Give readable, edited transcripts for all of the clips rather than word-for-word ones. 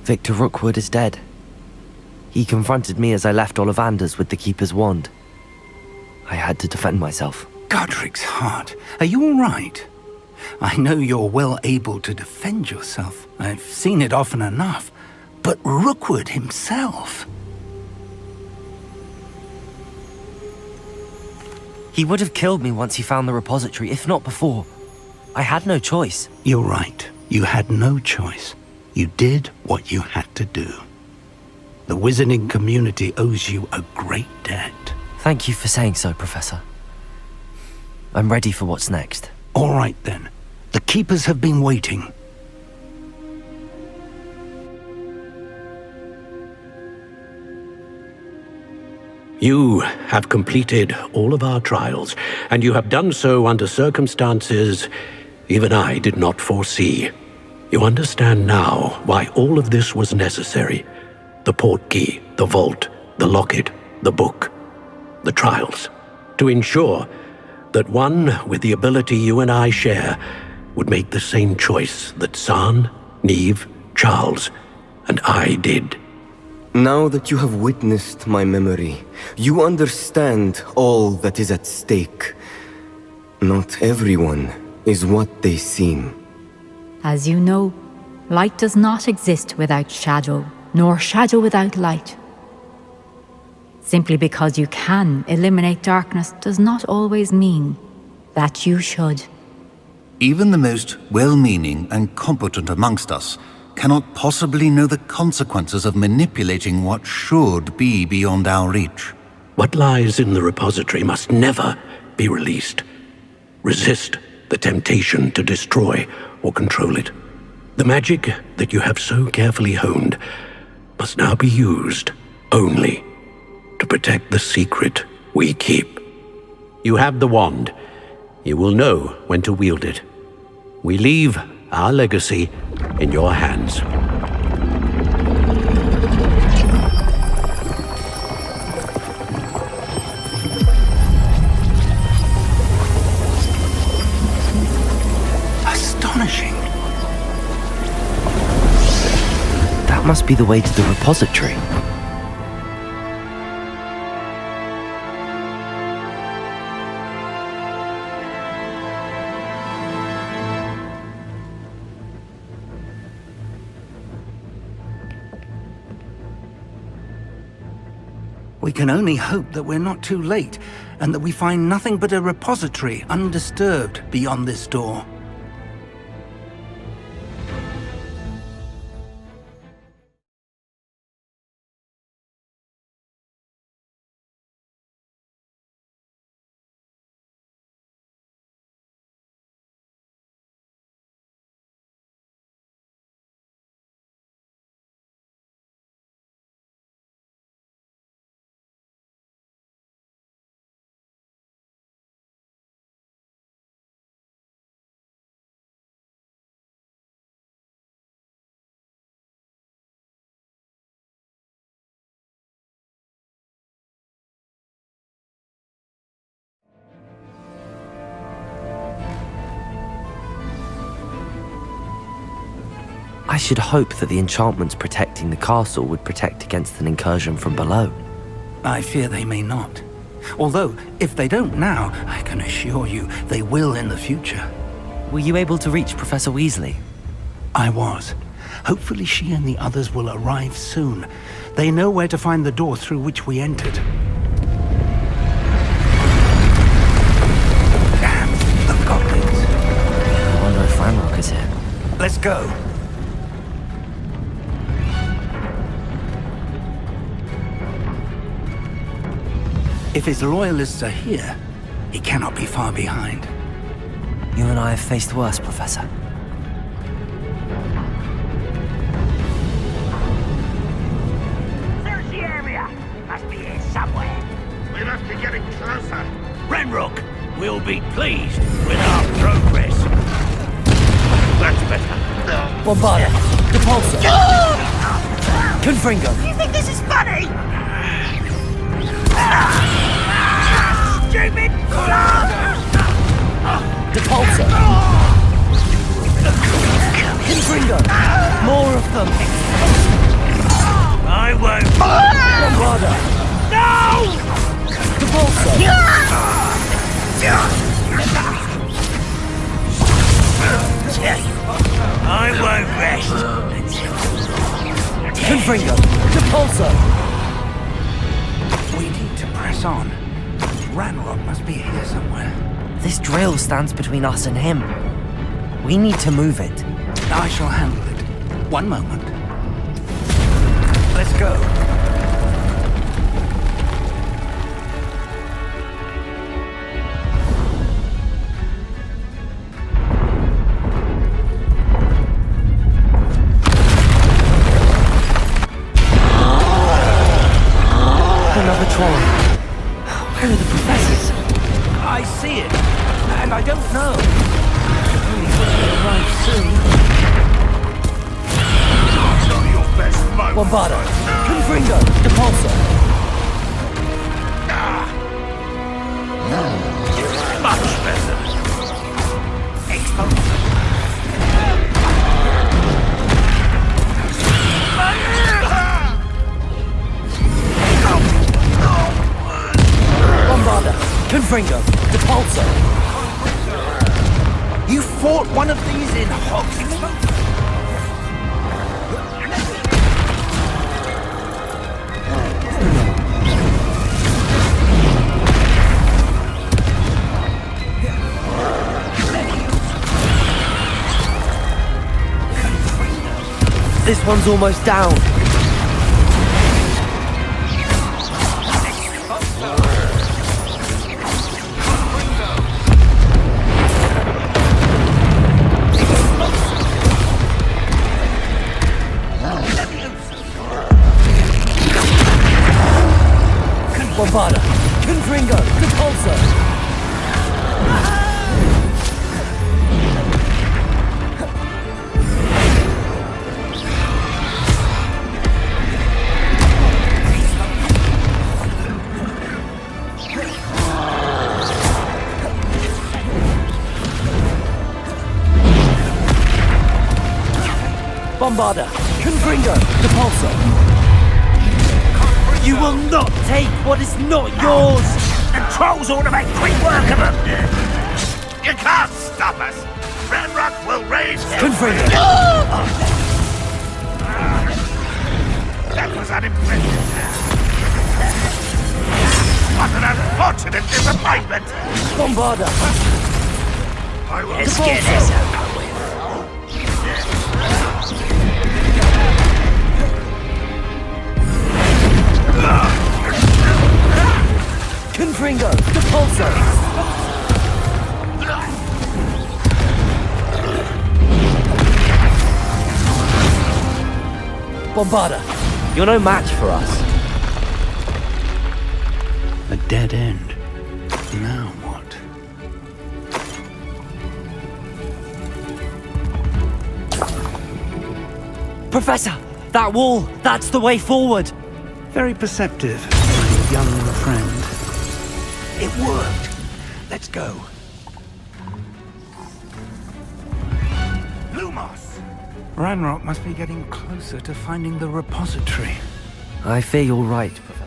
Victor Rookwood is dead. He confronted me as I left Ollivander's with the Keeper's wand. I had to defend myself. Godric's heart. Are you all right? I know you're well able to defend yourself. I've seen it often enough. But Rookwood himself... He would have killed me once he found the repository, if not before. I had no choice. You're right. You had no choice. You did what you had to do. The wizarding community owes you a great debt. Thank you for saying so, Professor. I'm ready for what's next. All right, then. The Keepers have been waiting. You have completed all of our trials, and you have done so under circumstances even I did not foresee. You understand now why all of this was necessary. The portkey, the vault, the locket, the book, the trials. To ensure that one with the ability you and I share would make the same choice that San, Neve, Charles, and I did. Now that you have witnessed my memory, you understand all that is at stake. Not everyone is what they seem. As you know, light does not exist without shadow, nor shadow without light. Simply because you can eliminate darkness does not always mean that you should. Even the most well-meaning and competent amongst us cannot possibly know the consequences of manipulating what should be beyond our reach. What lies in the repository must never be released. Resist the temptation to destroy or control it. The magic that you have so carefully honed must now be used only to protect the secret we keep. You have the wand. You will know when to wield it. We leave our legacy in your hands. Astonishing. That must be the way to the repository. We can only hope that we're not too late, and that we find nothing but a repository undisturbed beyond this door. I should hope that the enchantments protecting the castle would protect against an incursion from below. I fear they may not. Although, if they don't now, I can assure you they will in the future. Were you able to reach Professor Weasley? I was. Hopefully she and the others will arrive soon. They know where to find the door through which we entered. Damn, the goblins. I wonder if Ranrock is here. Let's go. If his loyalists are here, he cannot be far behind. You and I have faced worse, Professor. Search the area! Must be here somewhere. We'll have to get it closer. Ranrock will be pleased with our progress. That's better. Bombarda! Depulso! Confringo! You think this is funny? Stupid clown! Depulso! Confringo! More of them! I won't. Bombarda! No! Depulso! I won't rest. Confringo! Depulso! We need to press on. Ranrock must be here somewhere. This drill stands between us and him. We need to move it. I shall handle it. One moment. Let's go. Another trolley. Where are the professors? I see it, and I don't know. Only hope they arrive soon. Not your best moment. Bombarda! Confringo! Depulso! Much better. Bombarda! Confringo! Depulso! You fought one of these in Hogsmeade? This one's almost down. Bombarda! Confringo! Depulso! Bombarda! Confringo! Depulso! You will not take what is not yours! The trolls ought to make quick work of them. You can't stop us. Ranrock will raise hell. Confringo! That was unimpressive. What an unfortunate disappointment. Bombarda! I will Let's get this over with. Confringo! Depulso! Bombarda! You're no match for us. A dead end. Now what? Professor! That wall! That's the way forward! Very perceptive, my young friend. It worked. Let's go. Lumos. Ranrock must be getting closer to finding the repository. I fear you're right, Professor.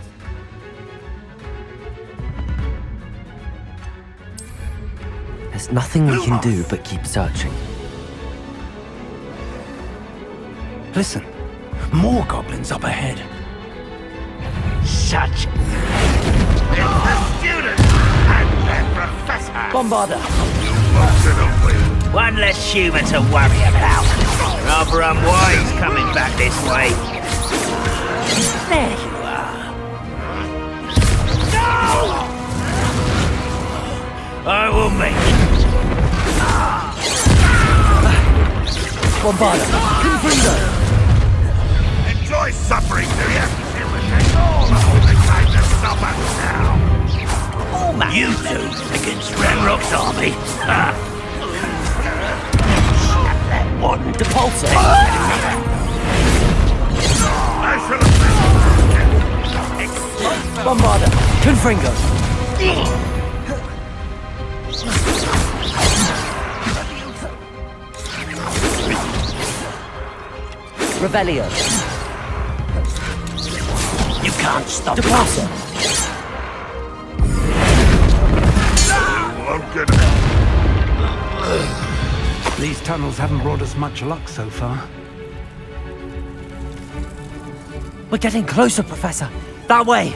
There's nothing we can do but keep searching. Listen, more goblins up ahead. Such It's the student and their professor. Bombarda! one less human to worry about. Rather unwise coming back this way. There you are. No! I will make it. Bombarda! Confringo! Enjoy suffering, do you? It will take all the holy time to stop us now. You two against Ranrock's army. Ha! That one. Depulso! I shall have Bombarda! Confringo! Revelio. You can't stop Departure. Won't get it. These tunnels haven't brought us much luck so far. We're getting closer, Professor. That way.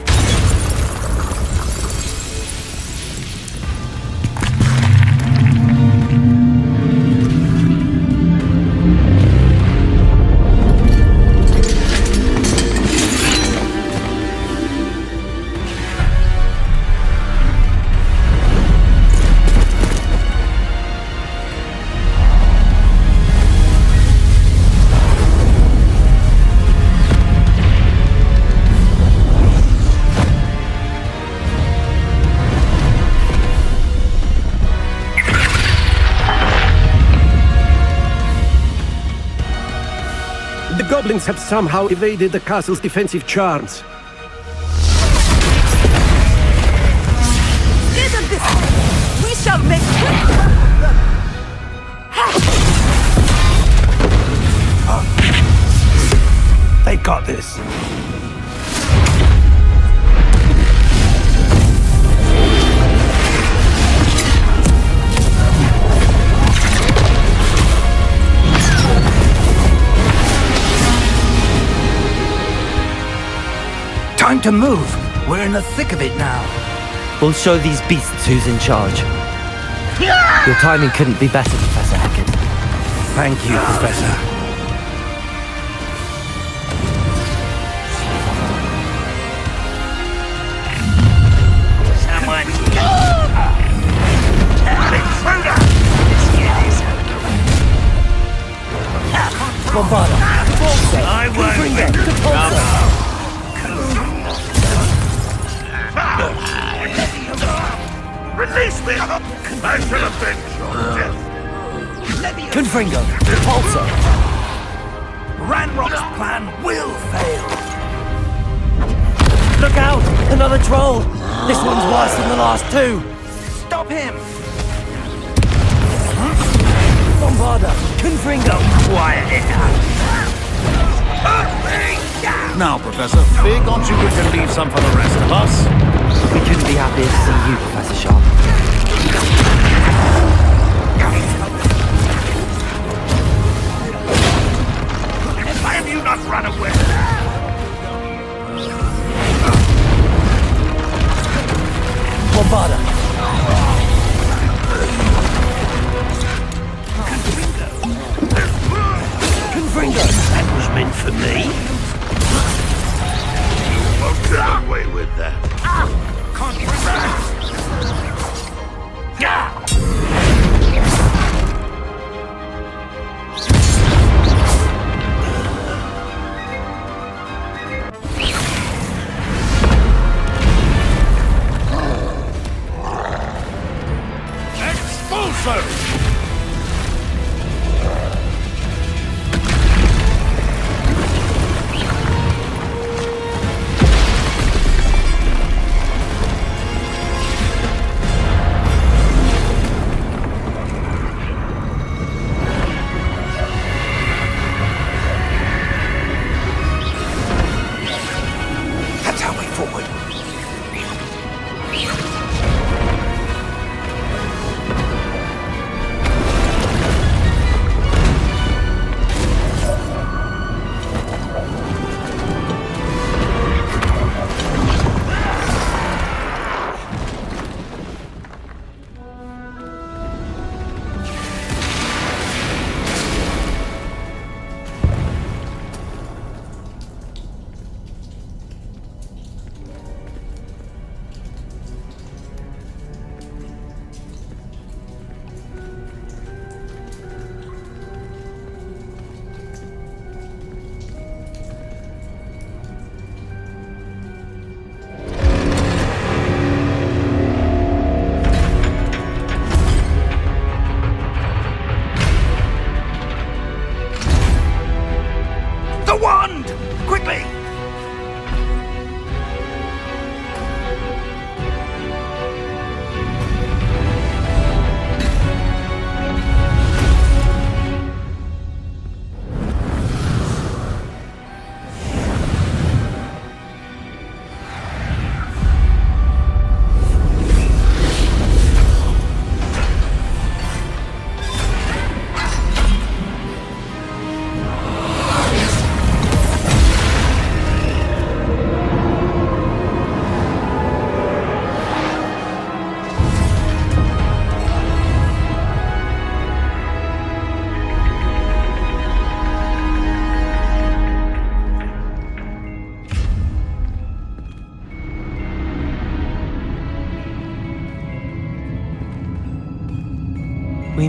The goblins have somehow evaded the castle's defensive charms. Isn't this? We shall make They got this. Time to move. We're in the thick of it now. We'll show these beasts who's in charge. Your timing couldn't be better, Professor Eckert. Thank you, Professor. Someone. Intruder! Bombarda. I won't be. Release me! I shall avenge your death! Confringo. Repulsor. Ranrock's plan will fail. Look out! Another troll! This one's worse than the last two! Stop him! Bombarda! Confringo! Quiet it up. Now, Professor, big on you can leave some for the rest of us. We couldn't be happier to see you, Professor Sharp. Why have you not run away? Bombarda! Confringo! That was meant for me. Won't get away with that.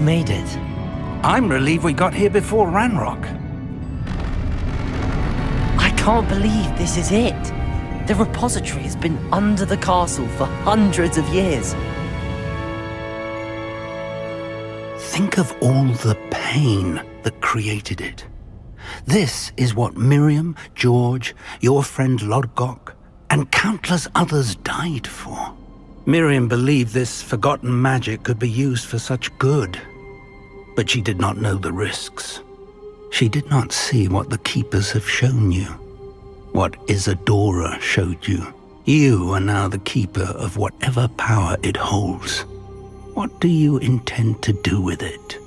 made it. I'm relieved we got here before Ranrock. I can't believe this is it. The repository has been under the castle for hundreds of years. Think of all the pain that created it. This is what Miriam, George, your friend Lodgok, and countless others died for. Miriam believed this forgotten magic could be used for such good, but she did not know the risks. She did not see what the Keepers have shown you, what Isadora showed you. You are now the Keeper of whatever power it holds. What do you intend to do with it?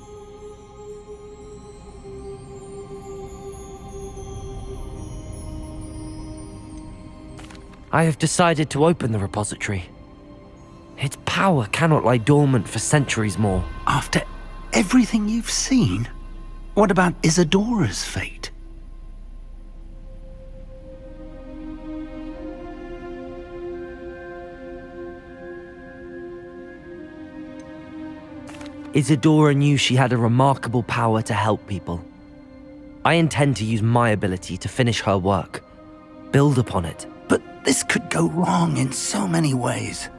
I have decided to open the repository. Its power cannot lie dormant for centuries more. After everything you've seen, what about Isadora's fate? Isadora knew she had a remarkable power to help people. I intend to use my ability to finish her work, build upon it. But this could go wrong in so many ways.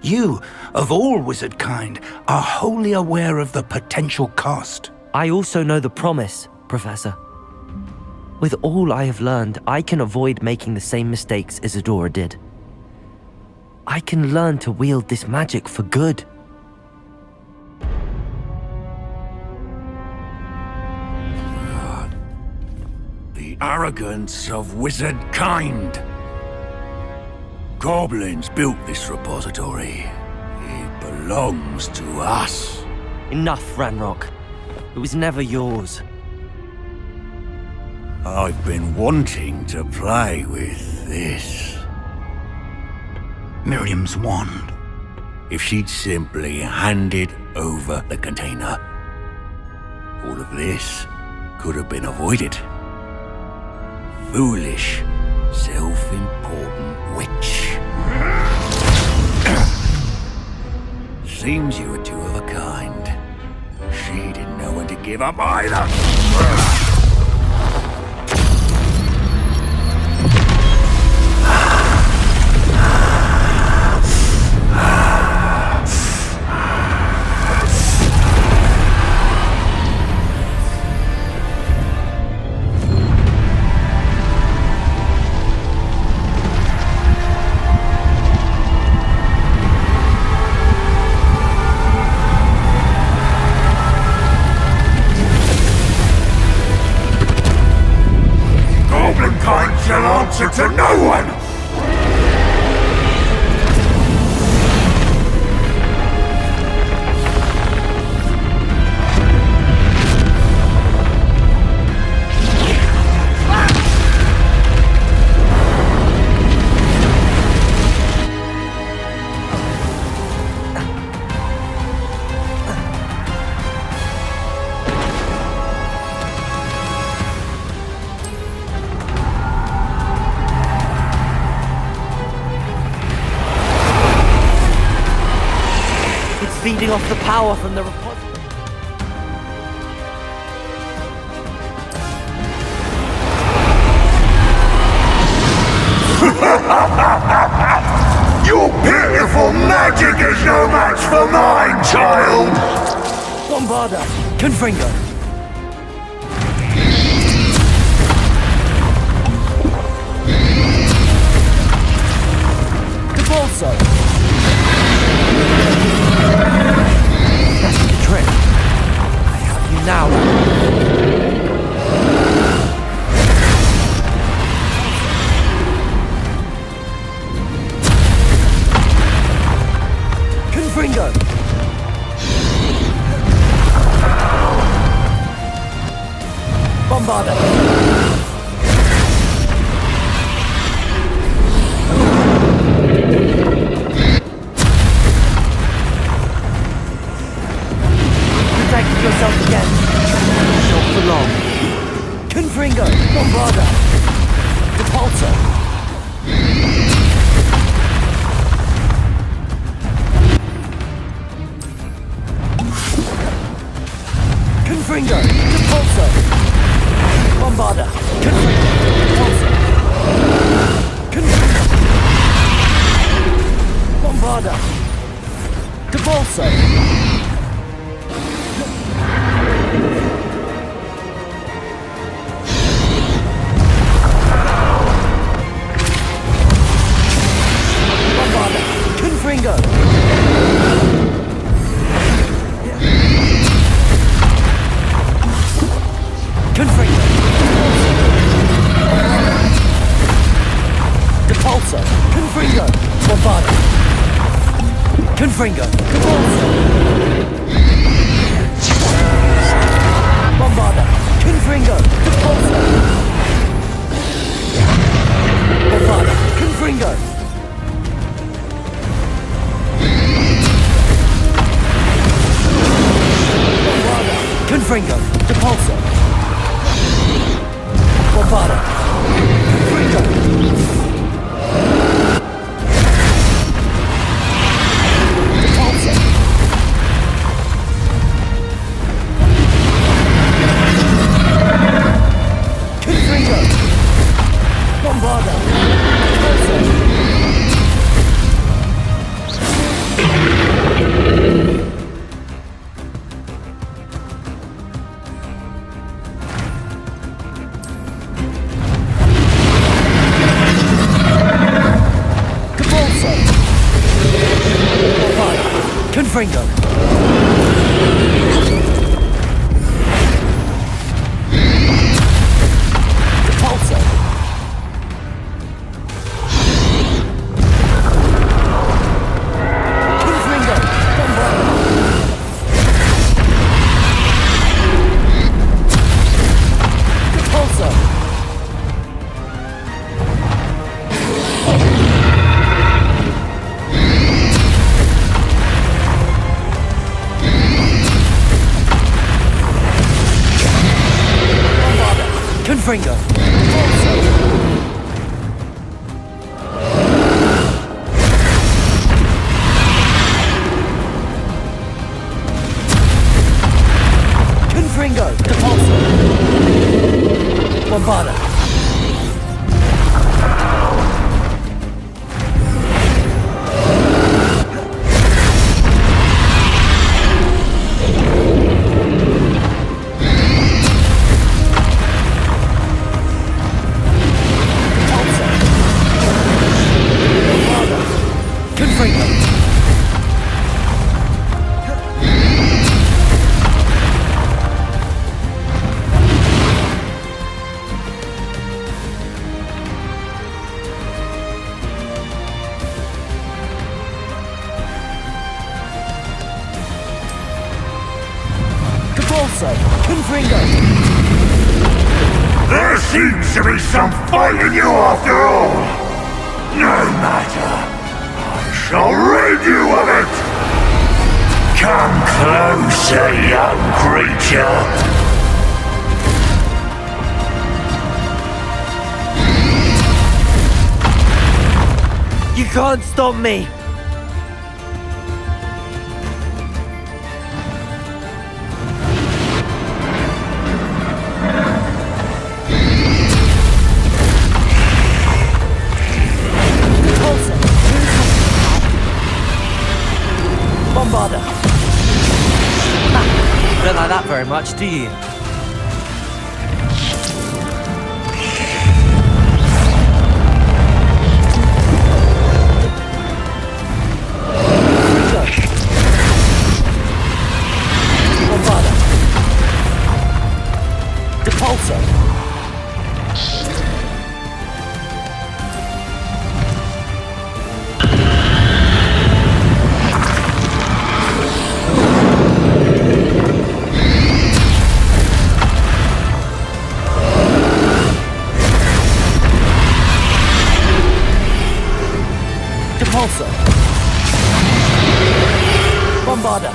You, of all wizard kind, are wholly aware of the potential cost. I also know the promise, Professor. With all I have learned, I can avoid making the same mistakes Isadora did. I can learn to wield this magic for good. The arrogance of wizard kind. Goblins built this repository. It belongs to us. Enough, Ranrock. It was never yours. I've been wanting to play with this. Miriam's wand. If she'd simply handed over the container, all of this could have been avoided. Foolish, self-important witch. Seems you were two of a kind. She didn't know when to give up either. Shall answer to no one! Feeding off the power from the repository. Your beautiful magic is no match for mine, child! Bombarda! Confringo! Devolso! That's the trick. I have you now. Confringo! Bombarda! Yourself again. Not for long. Confringo! Bombarda! Repulsor! Confringo! Depulso! Bombarda! Confringo! Depulso! Confringo! Bombarda! Depulso! Bombarda! Confringo! Confringo! Depulso! Confringo! Bombarda! Confringo! Depulso! Bombarda! Confringo! Depulso! Bombarda! Confringo! Bombarda! Confringo! Depulso! Bombarda! Confringo! Depulso! Confringo! Bombarda! Depulso! Confringo! Depulso! Confringo! Bombarda! Depulso! Confringo! Confringo! Depulso! Bombarda! Confringo! Depulso! Confringo! There seems to be some fight in you after all. No matter. Shall rid you of it! Come closer, young creature! You can't stop me! Bombarda! Don't like that very much, do you? Bombarda! Depulso! Depulso! Bombarda!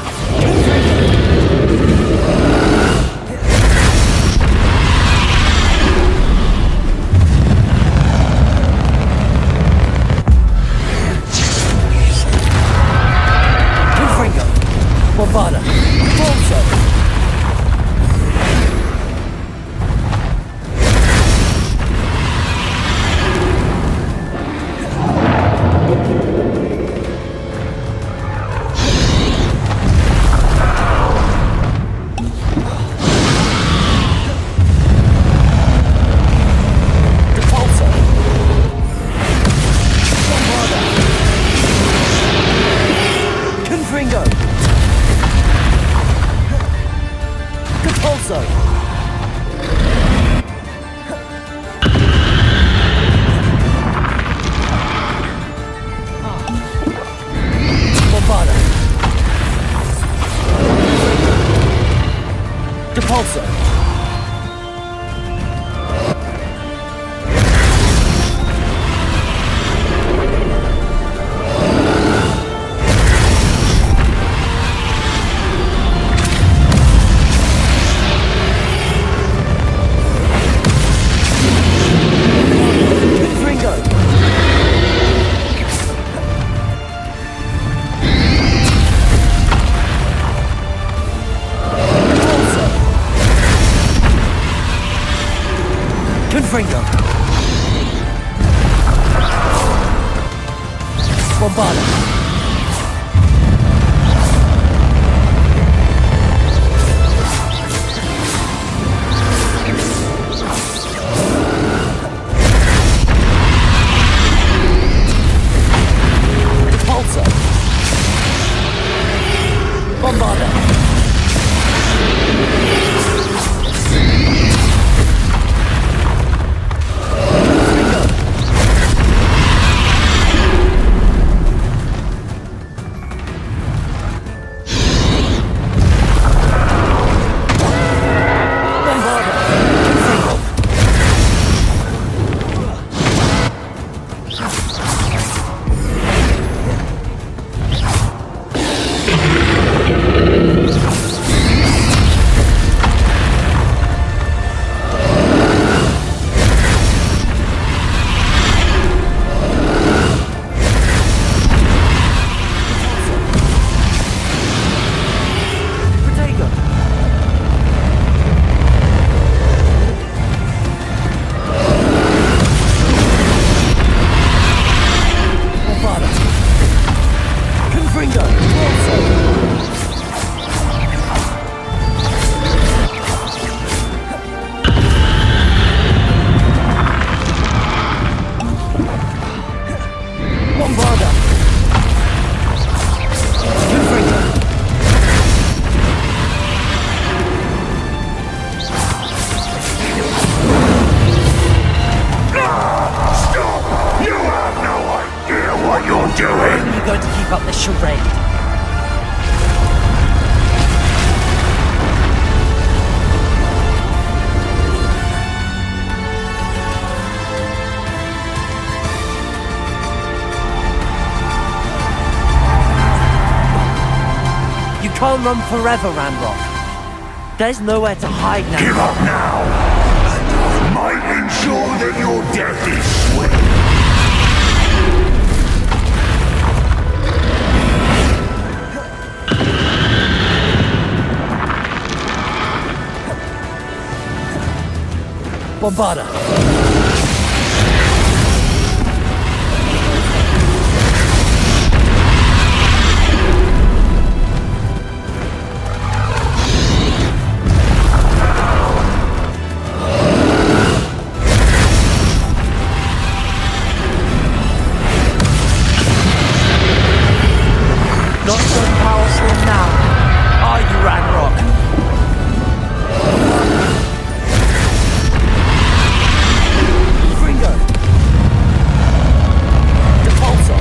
Repulso! Bombarda! Repulso! Confringo! Bombarda! Repulso! Bombarda! Can't run forever, Ramrock. There's nowhere to hide now. Give up now, and I might ensure that your death is swift. Bombarda! Not so powerful now, are you, Ranrock? Gringo! Repulso!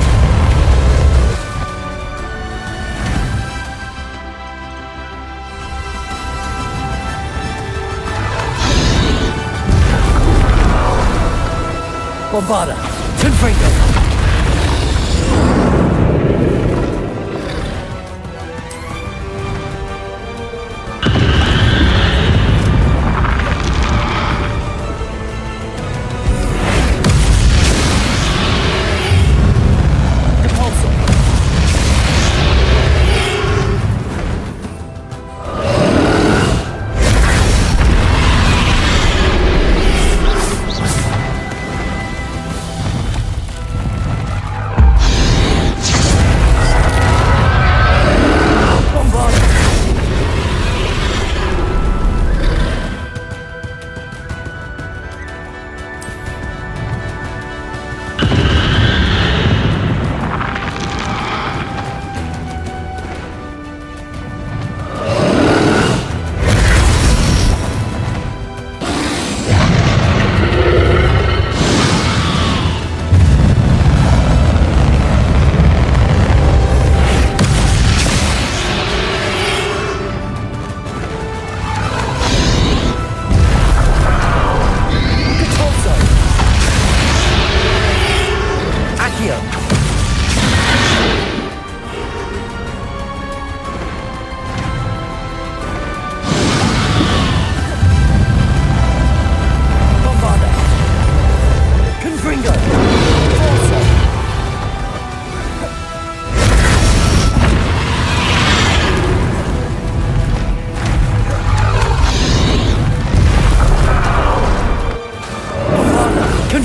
Bombarda! Confringo!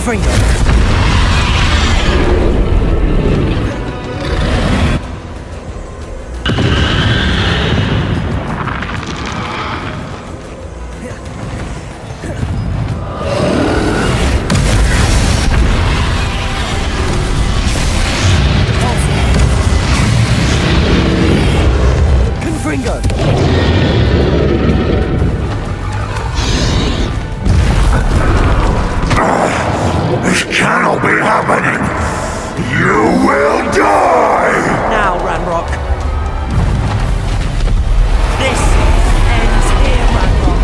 Confringo! This cannot be happening! You will die! Now, Ranrock. This ends here, Ranrock.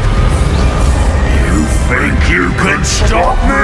You think you can stop me?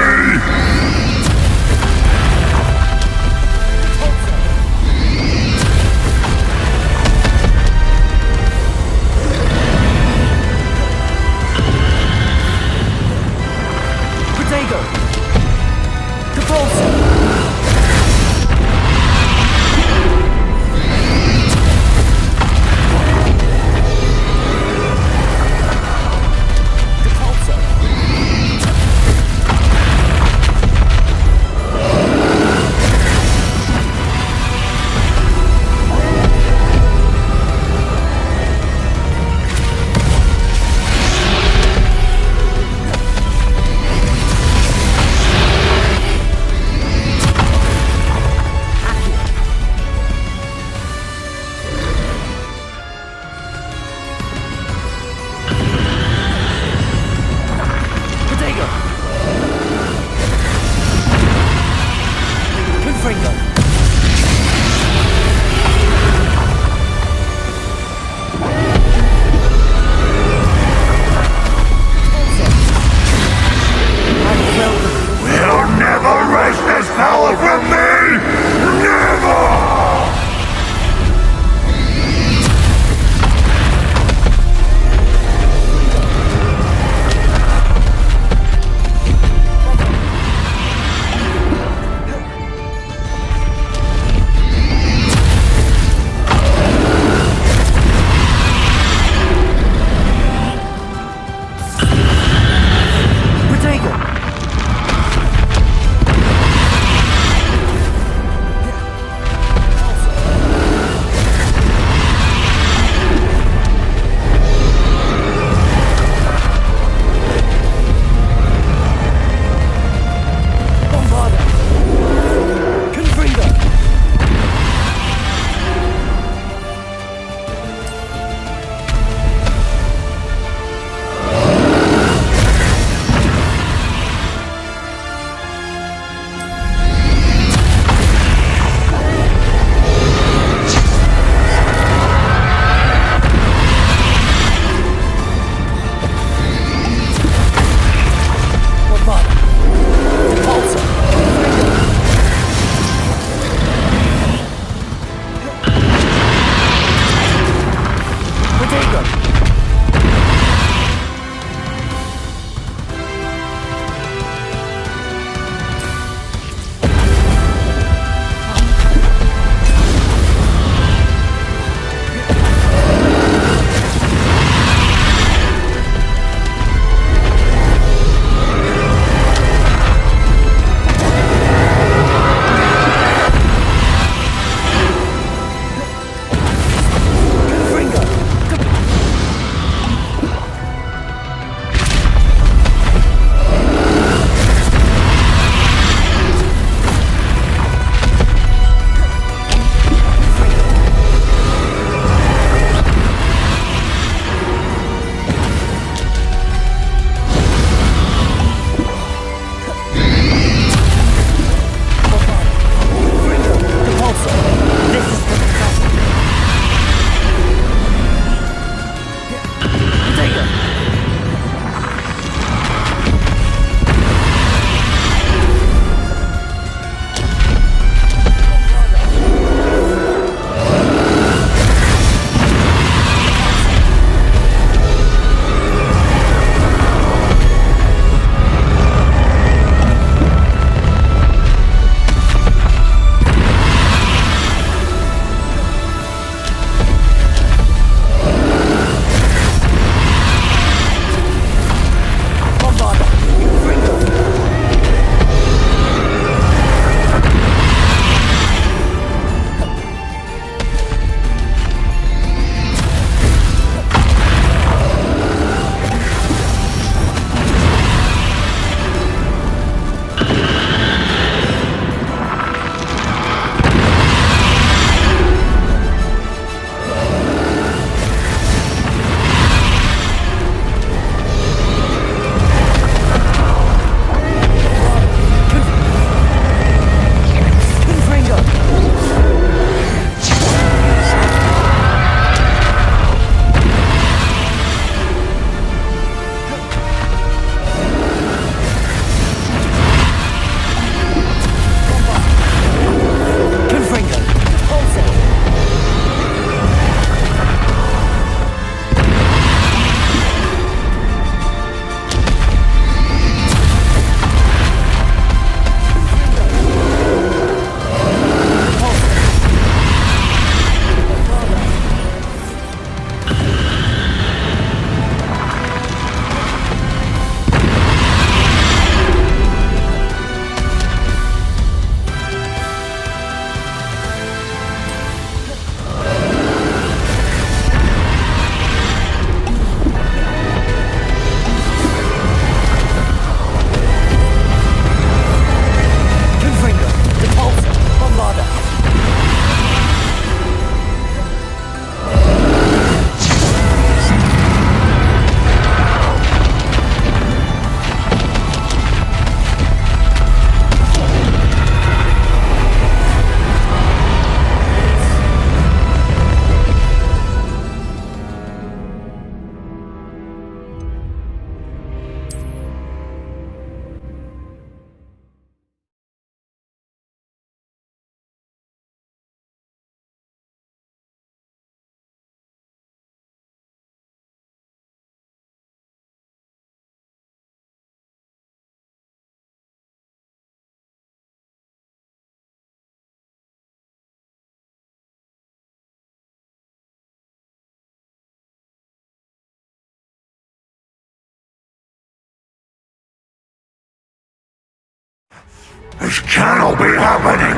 This cannot be happening!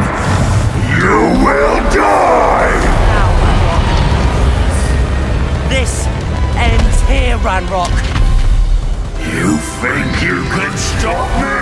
You will die! This ends here, Ranrock. You think you can stop me?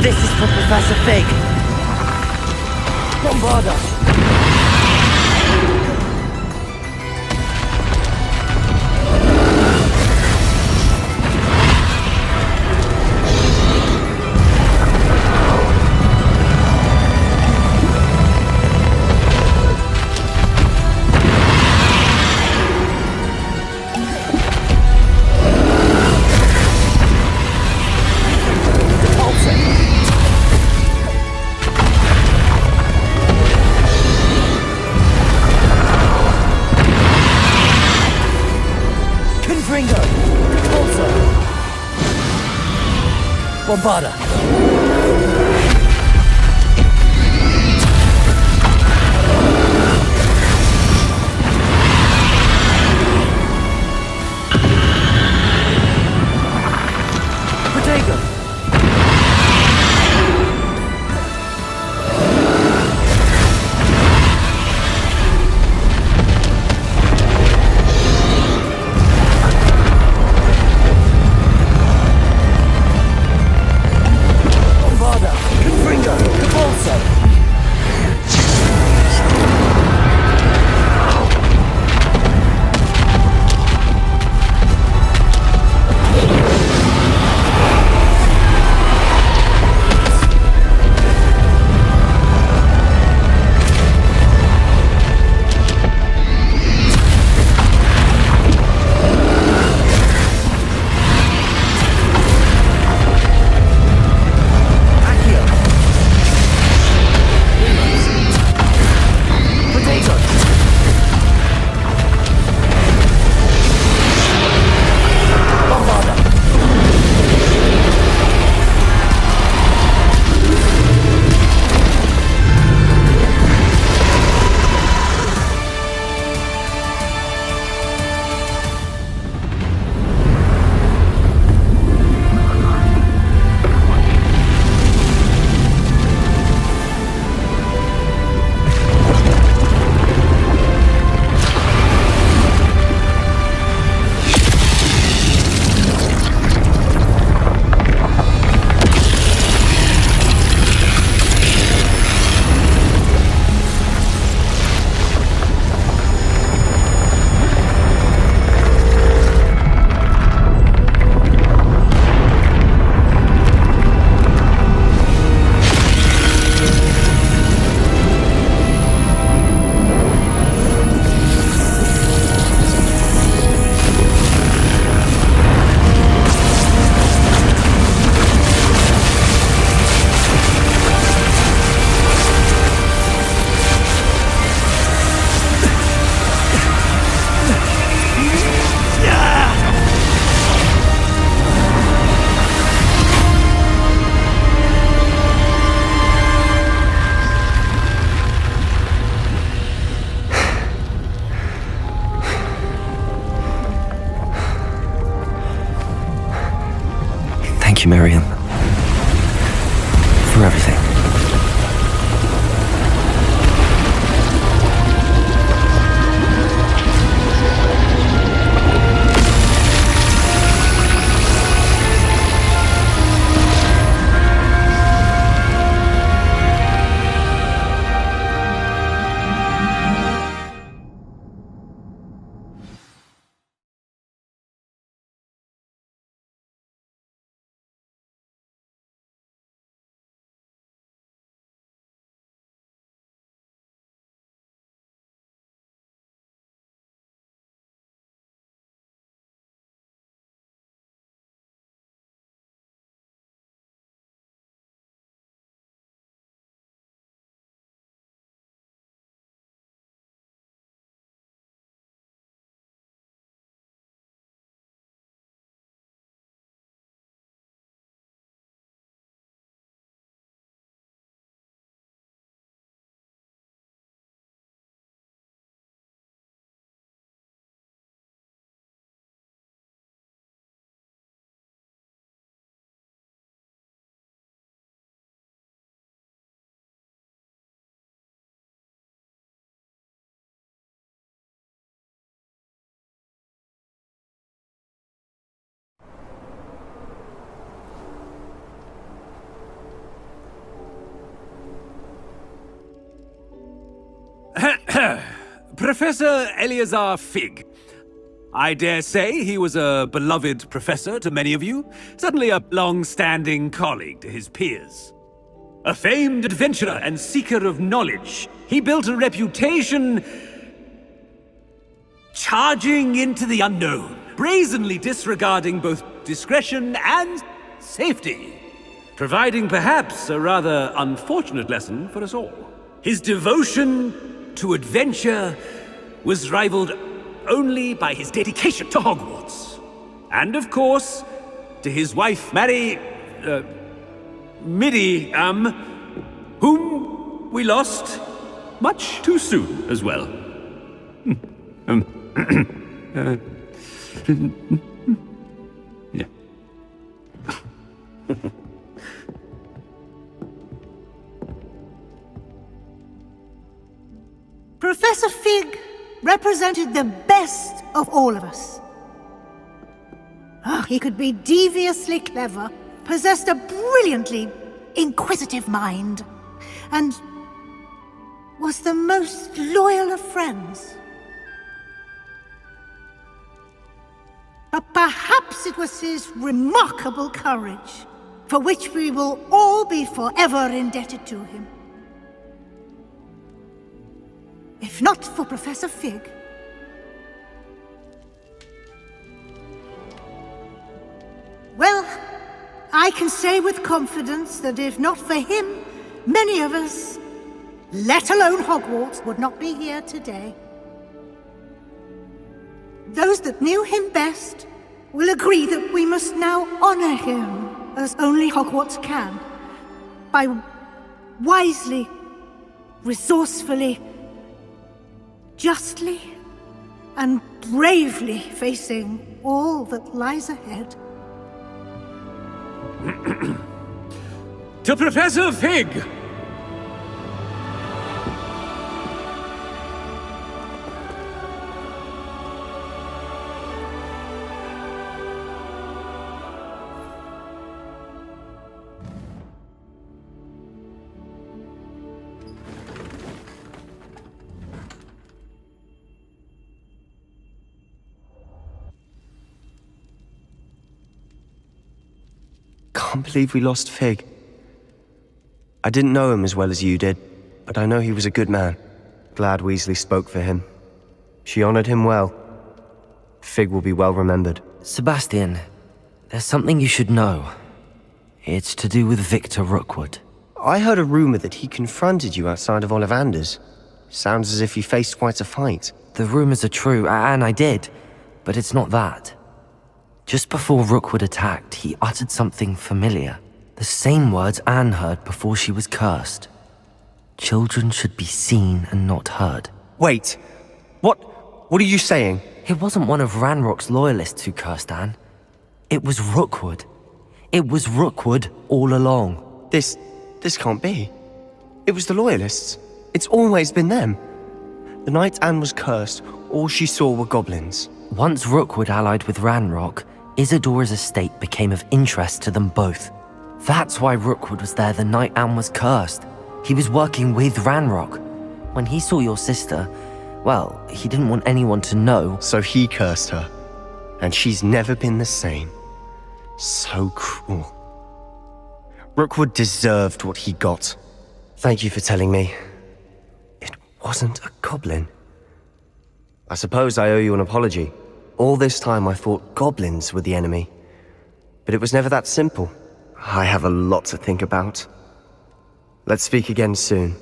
This is for Professor Fig. Bombarda. Bombarda. Protego. Thank you, Miriam. For everything. Professor Eleazar Fig. I dare say he was a beloved professor to many of you, certainly a long-standing colleague to his peers. A famed adventurer and seeker of knowledge, he built a reputation charging into the unknown, brazenly disregarding both discretion and safety, providing perhaps a rather unfortunate lesson for us all. His devotion to adventure was rivaled only by his dedication to Hogwarts. And of course, to his wife, Midi, whom we lost much too soon as well. Yeah. Professor Fig represented the best of all of us. He could be deviously clever, possessed a brilliantly inquisitive mind, and was the most loyal of friends. But perhaps it was his remarkable courage, for which we will all be forever indebted to him. If not for Professor Fig, well, I can say with confidence that if not for him, many of us, let alone Hogwarts, would not be here today. Those that knew him best will agree that we must now honor him as only Hogwarts can, by wisely, resourcefully, justly and bravely facing all that lies ahead. To Professor Fig! Can't believe we lost Fig. I didn't know him as well as you did, but I know he was a good man. Glad Weasley spoke for him. She honored him well. Fig will be well remembered. Sebastian, there's something you should know. It's to do with Victor Rookwood. I heard a rumor that he confronted you outside of Ollivander's. Sounds as if you faced quite a fight. The rumors are true, and I did, but it's not that. Just before Rookwood attacked, he uttered something familiar. The same words Anne heard before she was cursed. Children should be seen and not heard. Wait, what are you saying? It wasn't one of Ranrock's loyalists who cursed Anne. It was Rookwood. It was Rookwood all along. This can't be. It was the Loyalists. It's always been them. The night Anne was cursed, all she saw were goblins. Once Rookwood allied with Ranrock, Isadora's estate became of interest to them both. That's why Rookwood was there the night Anne was cursed. He was working with Ranrock. When he saw your sister, well, he didn't want anyone to know. So he cursed her. And she's never been the same. So cruel. Rookwood deserved what he got. Thank you for telling me. It wasn't a goblin. I suppose I owe you an apology. All this time I thought goblins were the enemy. But it was never that simple. I have a lot to think about. Let's speak again soon.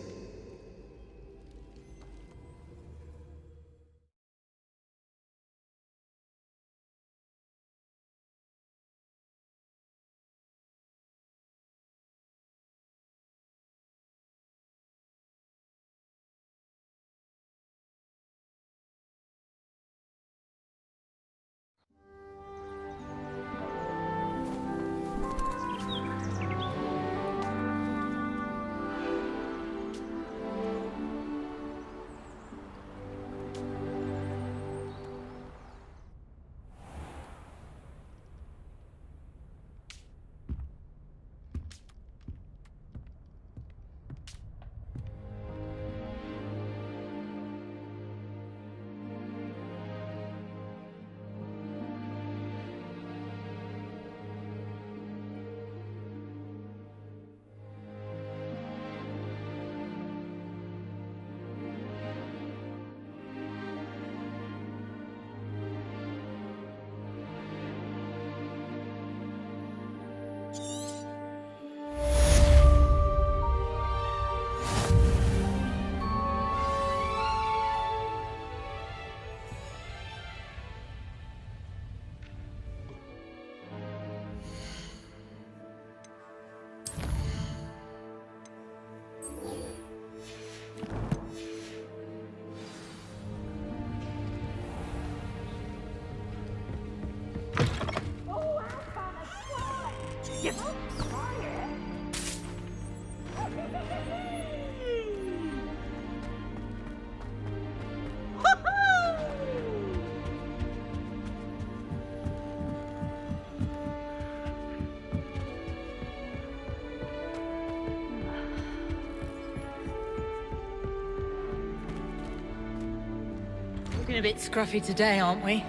Looking a bit scruffy today, aren't we?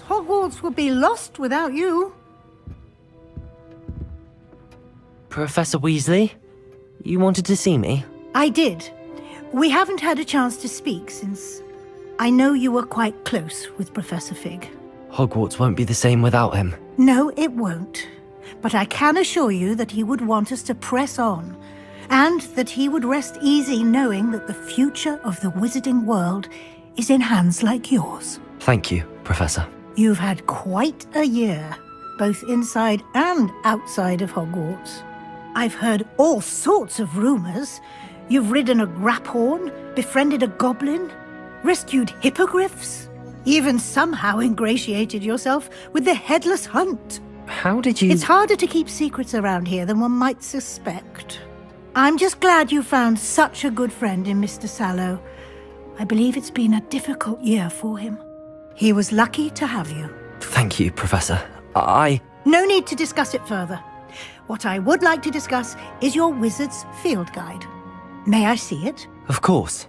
Hogwarts would be lost without you. Professor Weasley? You wanted to see me? I did. We haven't had a chance to speak since I know you were quite close with Professor Fig. Hogwarts won't be the same without him. No, it won't. But I can assure you that he would want us to press on, and that he would rest easy knowing that the future of the wizarding world is in hands like yours. Thank you, Professor. You've had quite a year, both inside and outside of Hogwarts. I've heard all sorts of rumors. You've ridden a graphorn, befriended a goblin, rescued hippogriffs, even somehow ingratiated yourself with the Headless Hunt. How did you... It's harder to keep secrets around here than one might suspect. I'm just glad you found such a good friend in Mr. Sallow. I believe it's been a difficult year for him. He was lucky to have you. Thank you, Professor. No need to discuss it further. What I would like to discuss is your wizard's field guide. May I see it? Of course.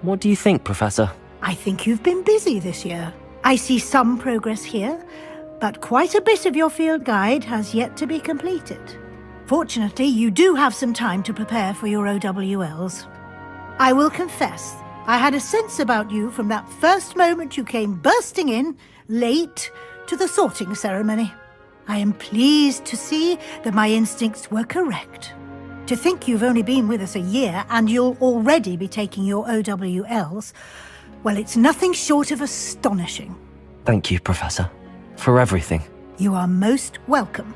What do you think, Professor? I think you've been busy this year. I see some progress here, but quite a bit of your field guide has yet to be completed. Fortunately, you do have some time to prepare for your OWLs. I will confess, I had a sense about you from that first moment you came bursting in, late, to the sorting ceremony. I am pleased to see that my instincts were correct. To think you've only been with us a year and you'll already be taking your OWLs, well, it's nothing short of astonishing. Thank you, Professor, for everything. You are most welcome.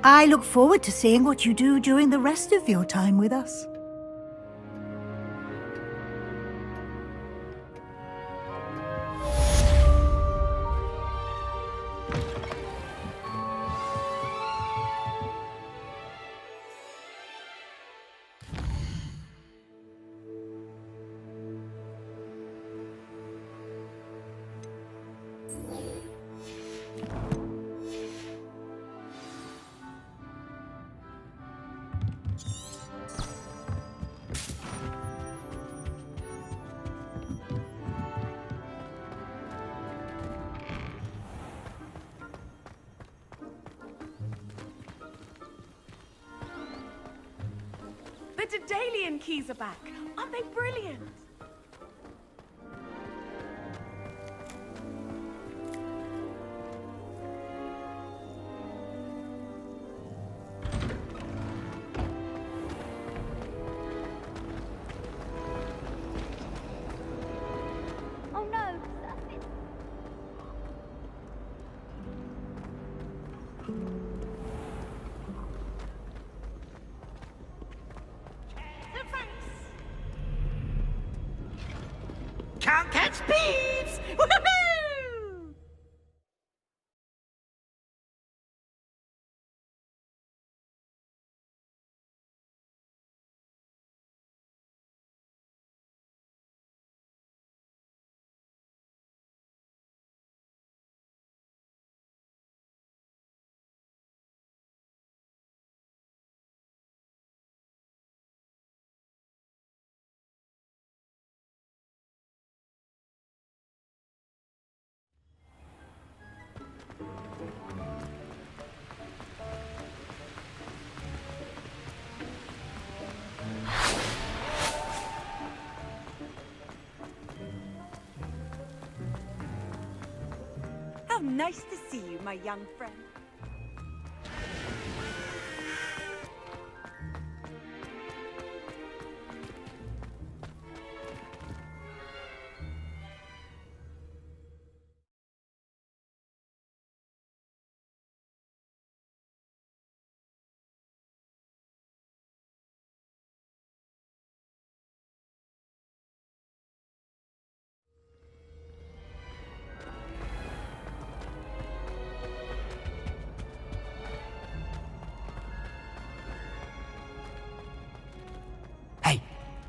I look forward to seeing what you do during the rest of your time with us. The Daedalian keys are back. Aren't they brilliant? Oh no! Can't catch thieves! Woohoo! How nice to see you, my young friend.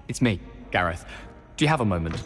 It's me, Gareth. Do you have a moment?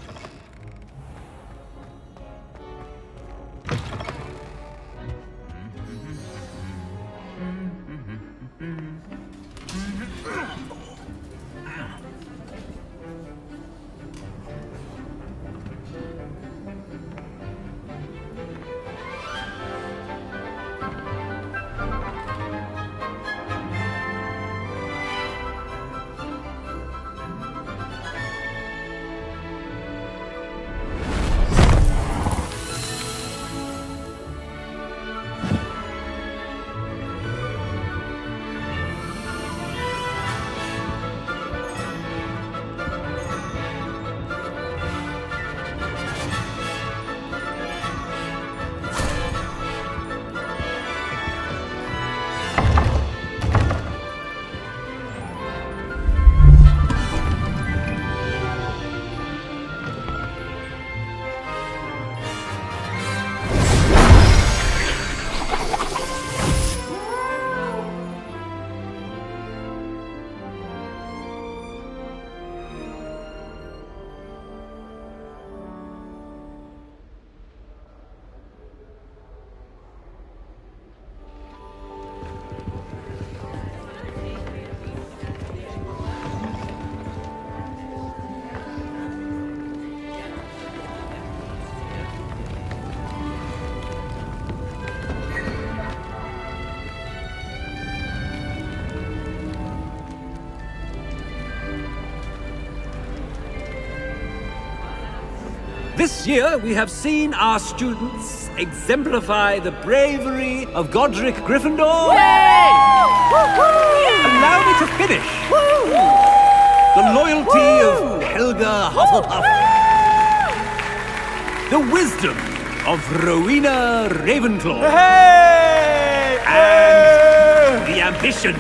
This year, we have seen our students exemplify the bravery of Godric Gryffindor. Allow me to finish. The loyalty of Helga Hufflepuff. The wisdom of Rowena Ravenclaw. And the ambition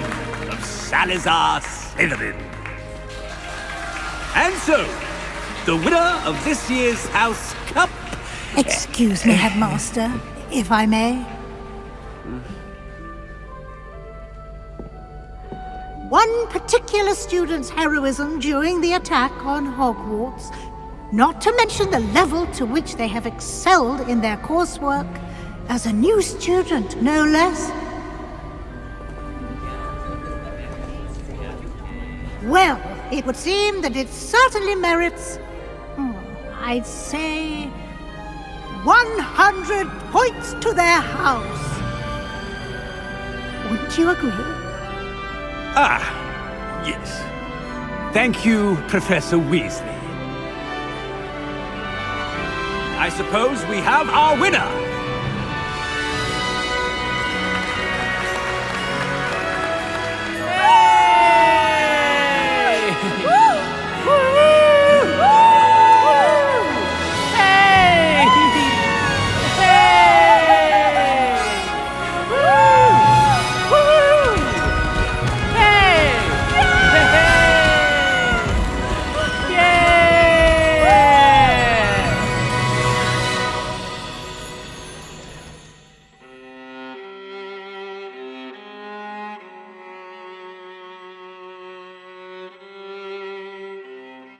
of Salazar Slytherin. And so, the winner of this year's House Cup... Excuse me, Headmaster, if I may. One particular student's heroism during the attack on Hogwarts, not to mention the level to which they have excelled in their coursework, as a new student, no less. Well, it would seem that it certainly merits, I'd say, 100 points to their house. Wouldn't you agree? Ah, yes. Thank you, Professor Weasley. I suppose we have our winner.